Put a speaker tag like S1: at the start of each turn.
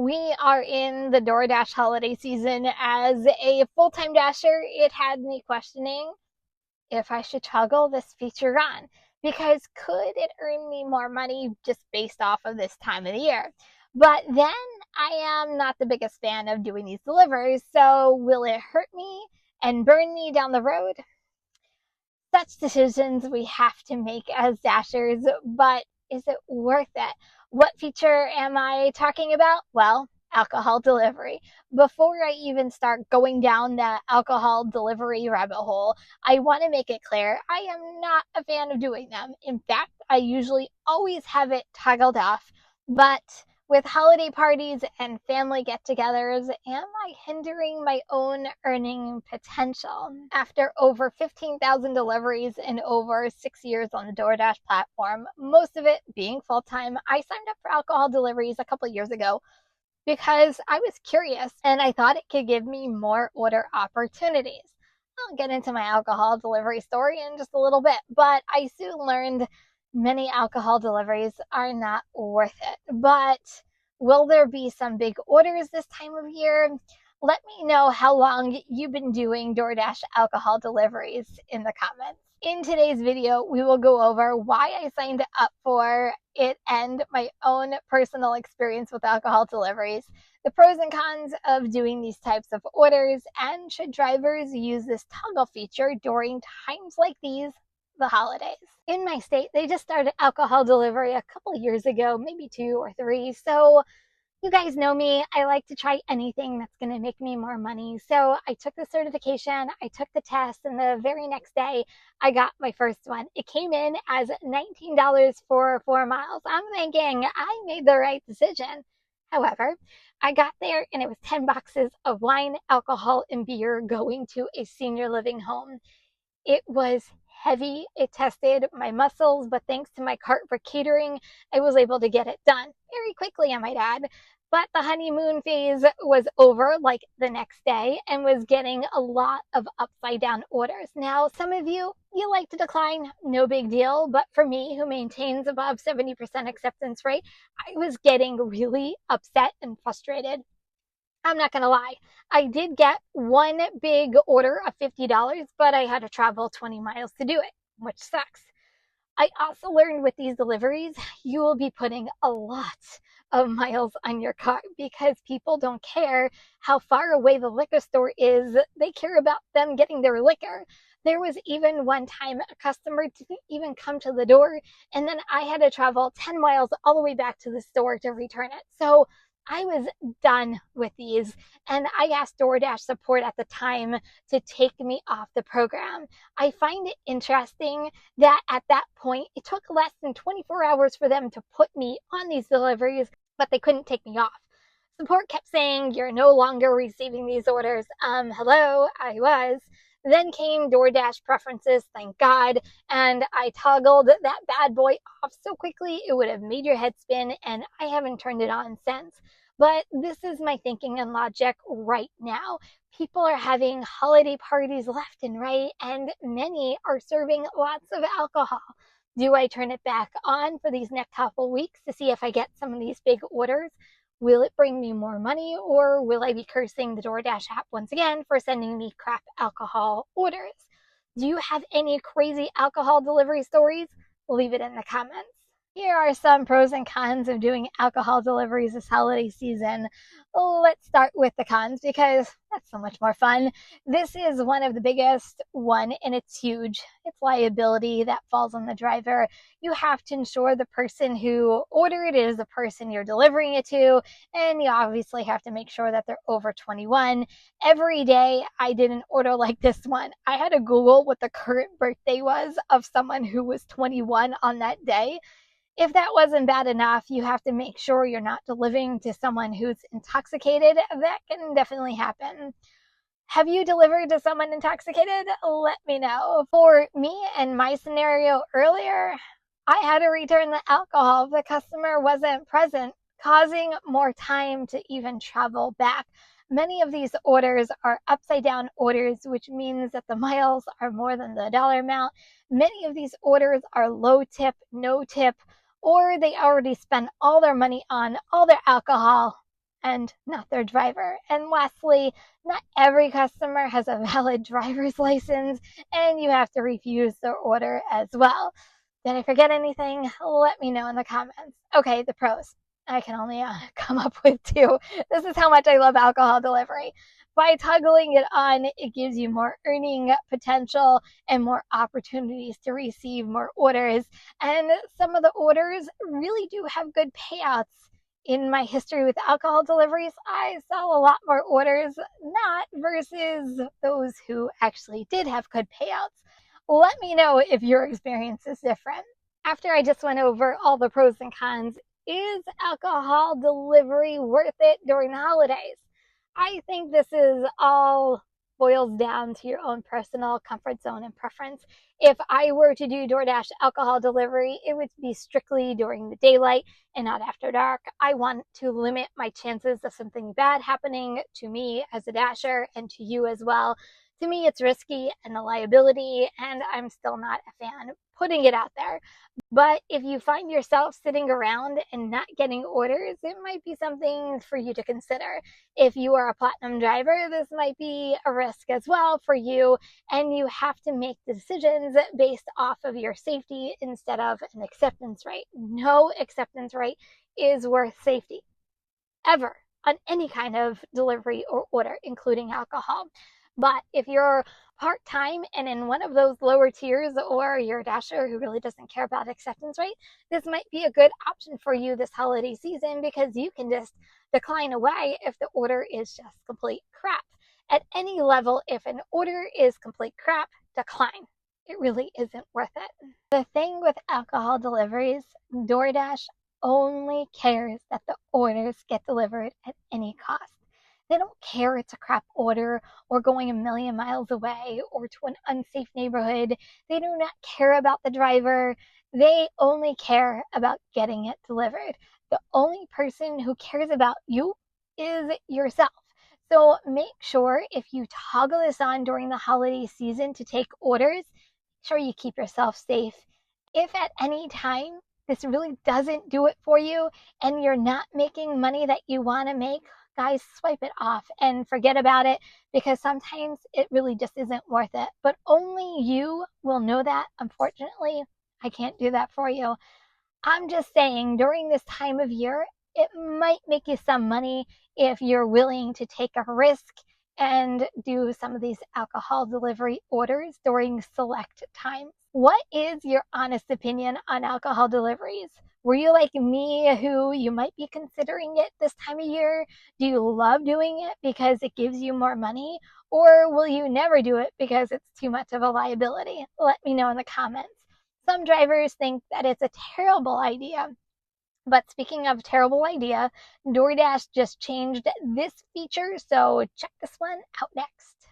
S1: We are in the DoorDash holiday season. As a full-time dasher, it had me questioning if I should toggle this feature on, because could it earn me more money just based off of this time of the year? But then I am not the biggest fan of doing these deliveries, so will it hurt me and burn me down the road? Such decisions we have to make as dashers, but is it worth it? What feature am I talking about? Well, alcohol delivery. Before I even start going down the alcohol delivery rabbit hole, I want to make it clear I am not a fan of doing them. In fact, I usually always have it toggled off, but with holiday parties and family get-togethers, am I hindering my own earning potential? After over 15,000 deliveries in over 6 years on the DoorDash platform, most of it being full-time, I signed up for alcohol deliveries a couple years ago because I was curious and I thought it could give me more order opportunities. I'll get into my alcohol delivery story in just a little bit, but I soon learned many alcohol deliveries are not worth it. But will there be some big orders this time of year? Let me know how long you've been doing DoorDash alcohol deliveries in the comments. In today's video, we will go over why I signed up for it and my own personal experience with alcohol deliveries, the pros and cons of doing these types of orders, and should drivers use this toggle feature during times like these, the holidays. In my state, they just started alcohol delivery a couple years ago, maybe 2 or 3. So you guys know me. I like to try anything that's going to make me more money. So I took the certification, I took the test, and the very next day I got my first one. It came in as $19 for 4 miles. I'm thinking I made the right decision. However, I got there and it was 10 boxes of wine, alcohol, and beer going to a senior living home. It was heavy. It tested my muscles, but thanks to my cart for catering, I was able to get it done very quickly, I might add. But the honeymoon phase was over like the next day and was getting a lot of upside down orders. Now, some of you like to decline, no big deal. But for me, who maintains above 70% acceptance rate, I was getting really upset and frustrated. I'm not going to lie. I did get one big order of $50, but I had to travel 20 miles to do it, which sucks. I also learned with these deliveries, you will be putting a lot of miles on your car because people don't care how far away the liquor store is. They care about them getting their liquor. There was even one time a customer didn't even come to the door, and then I had to travel 10 miles all the way back to the store to return it. So I was done with these, and I asked DoorDash support at the time to take me off the program. I find it interesting that at that point, it took less than 24 hours for them to put me on these deliveries, but they couldn't take me off. Support kept saying, "You're no longer receiving these orders." Hello, I was. Then came DoorDash preferences, thank God, and I toggled that bad boy off so quickly it would have made your head spin, and I haven't turned it on since. But this is my thinking and logic right now. People are having holiday parties left and right, and many are serving lots of alcohol. Do I turn it back on for these next couple weeks to see if I get some of these big orders? Will it bring me more money, or will I be cursing the DoorDash app once again for sending me crap alcohol orders? Do you have any crazy alcohol delivery stories? Leave it in the comments. Here are some pros and cons of doing alcohol deliveries this holiday season. Let's start with the cons because that's so much more fun. This is one of the biggest one, and it's huge. It's liability that falls on the driver. You have to ensure the person who ordered is the person you're delivering it to, and you obviously have to make sure that they're over 21. Every day I did an order like this one. I had to Google what the current birthday was of someone who was 21 on that day. If that wasn't bad enough, you have to make sure you're not delivering to someone who's intoxicated. That can definitely happen. Have you delivered to someone intoxicated? Let me know. For me and my scenario earlier, I had to return the alcohol if the customer wasn't present, causing more time to even travel back. Many of these orders are upside down orders, which means that the miles are more than the dollar amount. Many of these orders are low tip, no tip, or they already spent all their money on all their alcohol and not their driver. And lastly, not every customer has a valid driver's license, and you have to refuse their order as well. Did I forget anything? Let me know in the comments. Okay, the pros. I can only come up with two. This is how much I love alcohol delivery. By toggling it on, it gives you more earning potential and more opportunities to receive more orders. And some of the orders really do have good payouts. In my history with alcohol deliveries, I saw a lot more orders not versus those who actually did have good payouts. Let me know if your experience is different. After I just went over all the pros and cons, is alcohol delivery worth it during the holidays? I think this is all boils down to your own personal comfort zone and preference. If I were to do DoorDash alcohol delivery, it would be strictly during the daylight and not after dark. I want to limit my chances of something bad happening to me as a dasher and to you as well. To me, it's risky and a liability, and I'm still not a fan putting it out there. But if you find yourself sitting around and not getting orders, it might be something for you to consider. If you are a platinum driver, this might be a risk as well for you, and you have to make decisions based off of your safety instead of an acceptance rate. No acceptance rate is worth safety, ever, on any kind of delivery or order, including alcohol. But if you're part-time and in one of those lower tiers, or you're a dasher who really doesn't care about acceptance rate, this might be a good option for you this holiday season, because you can just decline away if the order is just complete crap. At any level, if an order is complete crap, decline. It really isn't worth it. The thing with alcohol deliveries, DoorDash only cares that the orders get delivered at any cost. They don't care it's a crap order or going a million miles away or to an unsafe neighborhood. They do not care about the driver. They only care about getting it delivered. The only person who cares about you is yourself. So make sure, if you toggle this on during the holiday season to take orders, make sure you keep yourself safe. If at any time this really doesn't do it for you and you're not making money that you want to make, guys, swipe it off and forget about it, because sometimes it really just isn't worth it. But only you will know that. Unfortunately, I can't do that for you. I'm just saying, during this time of year, it might make you some money if you're willing to take a risk and do some of these alcohol delivery orders during select times. What is your honest opinion on alcohol deliveries? Were you like me, who you might be considering it this time of year? Do you love doing it because it gives you more money? Or will you never do it because it's too much of a liability? Let me know in the comments. Some drivers think that it's a terrible idea. But speaking of terrible idea, DoorDash just changed this feature, so check this one out next.